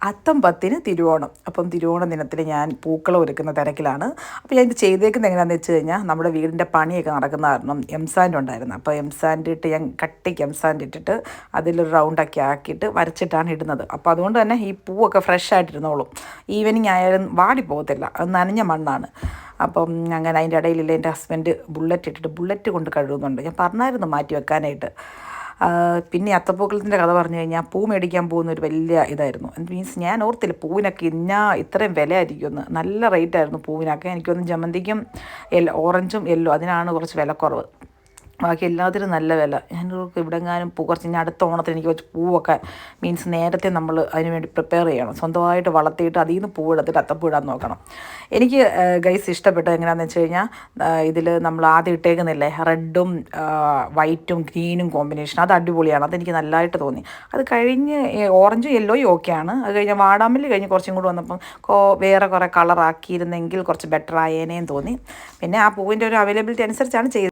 അത്തം 10 തിരുവോണം. അപ്പം തിരുവോണ ദിനത്തിൽ ഞാൻ പൂക്കളം ഒരുക്കുന്ന തിരക്കിലാണ്. അപ്പോൾ ഞാൻ ഇത് ചെയ്തേക്കുന്നത് എങ്ങനെയാണെന്ന് വെച്ച് കഴിഞ്ഞാൽ, നമ്മുടെ വീടിൻ്റെ പണിയൊക്കെ നടക്കുന്ന കാരണം എംസാൻഡ് ഉണ്ടായിരുന്നു. അപ്പോൾ എംസാൻഡ് ഇട്ട് ഞാൻ കട്ടിക്ക് എംസാൻഡ് ഇട്ടിട്ട് അതിലൊരു റൗണ്ടൊക്കെ ആക്കിയിട്ട് വരച്ചിട്ടാണ് ഇടുന്നത്. അപ്പോൾ അതുകൊണ്ട് തന്നെ ഈ പൂവൊക്കെ ഫ്രഷ് ആയിട്ടിരുന്നോളും. ഈവനിങ് ആയാലും വാടിപ്പോകത്തില്ല, അത് നനഞ്ഞ മണ്ണാണ്. അപ്പം അങ്ങനെ അതിൻ്റെ ഇടയിലില്ല, എൻ്റെ ഹസ്ബൻഡ് ബുള്ളറ്റ് ഇട്ടിട്ട് ബുള്ളറ്റ് കൊണ്ട് കഴുകുന്നുണ്ട്. ഞാൻ പറഞ്ഞായിരുന്നു മാറ്റി വെക്കാനായിട്ട്. പിന്നെ അത്തപ്പൂക്കളത്തിൻ്റെ കഥ പറഞ്ഞു കഴിഞ്ഞാൽ, പൂ മേടിക്കാൻ പോകുന്ന ഒരു വലിയ ഇതായിരുന്നു. മീൻസ് ഞാൻ ഓർത്തില്ല പൂവിനൊക്കെ ഇത്രയും വില ആയിരിക്കുമെന്ന്. നല്ല റേറ്റായിരുന്നു പൂവിനൊക്കെ. എനിക്കൊന്നും ജമന്തിക്കും ഓറഞ്ചും യെല്ലോ അതിനാണ് കുറച്ച് വിലക്കുറവ്. ബാക്കി എല്ലാത്തിനും നല്ല വില. ഞാൻ ഇവിടെങ്ങാനും കുറച്ച് ഇനി അടുത്ത ഓണത്തിന് എനിക്ക് കുറച്ച് പൂവൊക്കെ മീൻസ് നേരത്തെ നമ്മൾ അതിന് വേണ്ടി പ്രിപ്പയർ ചെയ്യണം. സ്വന്തമായിട്ട് വളർത്തിയിട്ട് അതിൽ നിന്ന് പൂവെടുത്തിട്ട് അത്തപ്പൂ ഇടാൻ നോക്കണം. എനിക്ക് ഗൈസ് ഇഷ്ടപ്പെട്ടത് എങ്ങനെയാണെന്ന് വെച്ച് കഴിഞ്ഞാൽ, ഇതിൽ നമ്മൾ ആദ്യം ഇട്ടേക്കുന്നില്ലേ റെഡും വൈറ്റും ഗ്രീനും കോമ്പിനേഷൻ, അത് അടിപൊളിയാണ്. അതെനിക്ക് നല്ലതായിട്ട് തോന്നി. അത് കഴിഞ്ഞ് ഓറഞ്ചും യെല്ലോയും ഓക്കെയാണ്. അത് കഴിഞ്ഞ് വാടാമല്ലി കഴിഞ്ഞ് കുറച്ചും കൂടി വന്നപ്പം വേറെ കുറേ കളറാക്കിയിരുന്നെങ്കിൽ കുറച്ച് ബെറ്റർ ആയേനേന്ന് തോന്നി. പിന്നെ ആ പൂവിൻ്റെ ഒരു അവൈലബിലിറ്റി അനുസരിച്ചാണ് ചെയ്തത്.